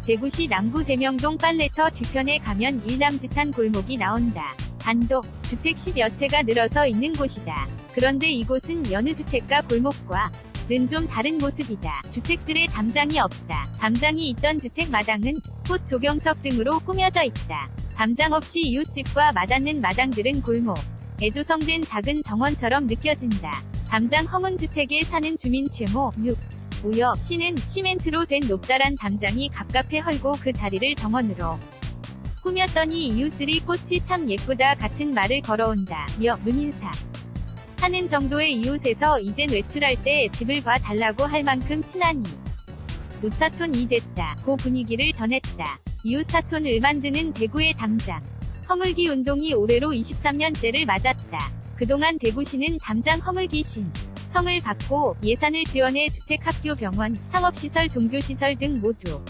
대구시 남구 대명동 빨래터 뒤편에 가면 일남짓한 골목이 나온다. 단독 주택 10여 채가 늘어서 있는 곳이다. 그런데 이곳은 여느 주택가 골목과 는 좀 다른 모습이다. 주택들의 담장이 없다. 담장이 있던 주택 마당은 꽃 조경석 등으로 꾸며져 있다. 담장 없이 이웃집과 맞닿는 마당들은 골목에 조성된 작은 정원처럼 느껴진다. 담장 허문 주택에 사는 주민 최모 6우여 씨는 시멘트로 된 높다란 담장이 갑갑해 헐고 그 자리를 정원으로 꾸몄더니 이웃들이 꽃이 참 예쁘다 같은 말을 걸어온다. 눈인사 하는 정도의 이웃에서 이젠 외출할 때 집을 봐달라고 할 만큼 친하니 윗사촌이 됐다. 고 분위기를 전했다. 이웃사촌을 만드는 대구의 담장 허물기 운동이 올해로 23년째를 맞았다. 그동안 대구시는 담장 허물기 신청을 받고 예산을 지원해 주택, 학교, 병원, 상업시설, 종교시설 등 모두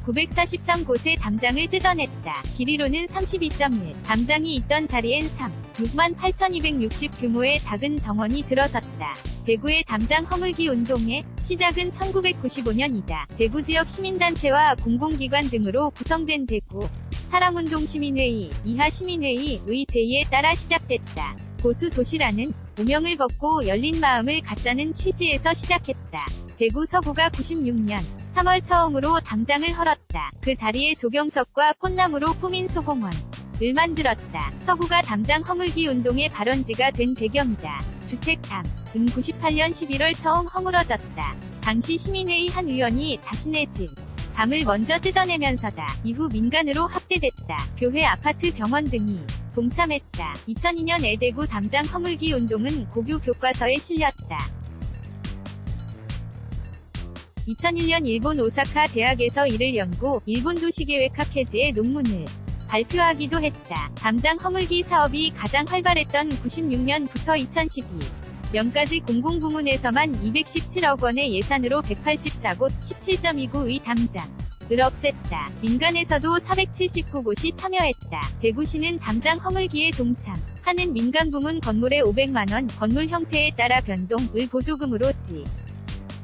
943곳의 담장을 뜯어냈다. 길이로는 32.1, 담장이 있던 자리엔 68,260 규모의 작은 정원이 들어섰다. 대구의 담장 허물기 운동의 시작은 1995년이다. 대구 지역 시민단체와 공공기관 등으로 구성된 대구 사랑운동 시민회의, 이하 시민회의의 제의에 따라 시작됐다. 보수 도시라는 오명을 벗고 열린 마음을 갖자는 취지에서 시작했다. 대구 서구가 96년 3월 처음으로 담장을 헐었다. 그 자리에 조경석과 꽃나무로 꾸민 소공원을 만들었다. 서구가 담장 허물기 운동의 발원지가 된 배경이다. 주택담은 98년 11월 처음 허물어졌다. 당시 시민회의 한 의원이 자신의 집 담을 먼저 뜯어내면서다. 이후 민간으로 확대됐다. 교회, 아파트, 병원 등이 동참했다. 2002년 대구 담장 허물기 운동은 고교 교과서에 실렸다. 2001년 일본 오사카 대학에서 이를 연구, 일본 도시계획학회지에 논문을 발표하기도 했다. 담장 허물기 사업이 가장 활발했던 96년부터 2012년까지 공공부문에서만 217억 원의 예산으로 184곳 17.29의 담장을 없앴다. 민간에서도 479곳이 참여했다. 대구시는 담장 허물기에 동참하는 민간부문 건물의 500만원 건물 형태에 따라 변동을 보조금으로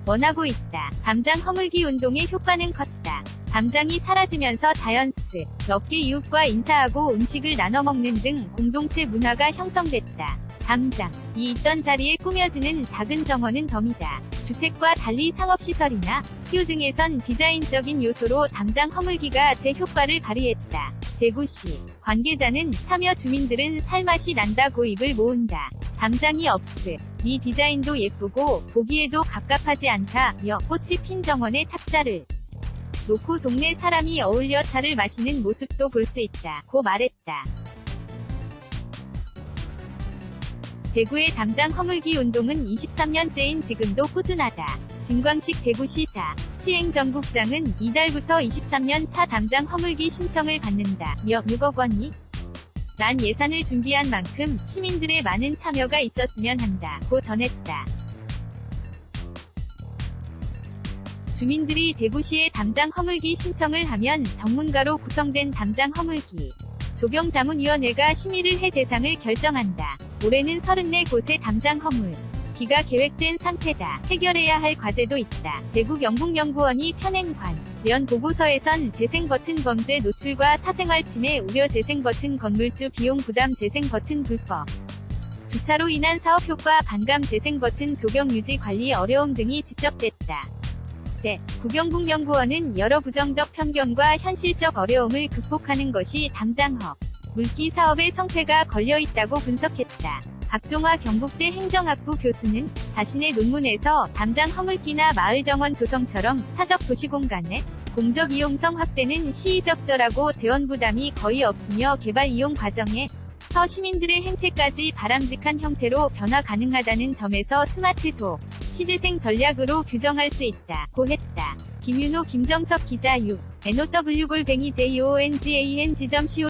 원하고 있다. 담장 허물기 운동의 효과는 컸다. 담장이 사라지면서 자연스럽게 이웃과 인사하고 음식을 나눠 먹는 등 공동체 문화가 형성됐다. 담장이 있던 자리에 꾸며지는 작은 정원은 덤이다. 주택과 달리 상업시설이나 학교 등에선 디자인적인 요소로 담장 허물기가 제 효과를 발휘했다. 대구시 관계자는 참여 주민들은 살맛이 난다 고입을 모은다. 담장이 없으니 디자인도 예쁘고 보기에도 갑갑하지 않다며 꽃이 핀 정원에 탁자를 놓고 동네 사람이 어울려 차를 마시는 모습도 볼 수 있다. 고 말했다. 대구의 담장 허물기 운동은 23년째인 지금도 꾸준하다. 진광식 대구시자 시행정국장은 이달부터 23년 차 담장 허물기 신청을 받는다며 6억 원이 난 예산을 준비한 만큼 시민들의 많은 참여가 있었으면 한다고 전했다. 주민들이 대구시에 담장 허물기 신청을 하면 전문가로 구성된 담장 허물기 조경자문위원회가 심의를 해 대상을 결정한다. 올해는 34곳의 담장 허물기가 계획된 상태다. 해결해야 할 과제도 있다. 대구 영북연구원이 편행관 보고서에선 재생버튼 범죄 노출과 사생활 침해 우려, 재생버튼 건물주 비용 부담, 재생버튼 불법 주차로 인한 사업 효과 반감, 재생버튼 조경 유지 관리 어려움 등이 지적됐다. 구경북연구원은 여러 부정적 편견과 현실적 어려움을 극복하는 것이 담장 허물기 사업의 성패가 걸려있다고 분석했다. 박종화 경북대 행정학부 교수는 자신의 논문에서 담장 허물기나 마을정원 조성처럼 사적 도시공간의 공적 이용성 확대는 시의적절하고 재원 부담이 거의 없으며 개발 이용 과정에서 시민들의 행태까지 바람직한 형태로 변화 가능하다는 점에서 스마트 도시재생 전략으로 규정할 수 있다고 했다. 김윤호 김정석 기자 NOW_JOONGANG.co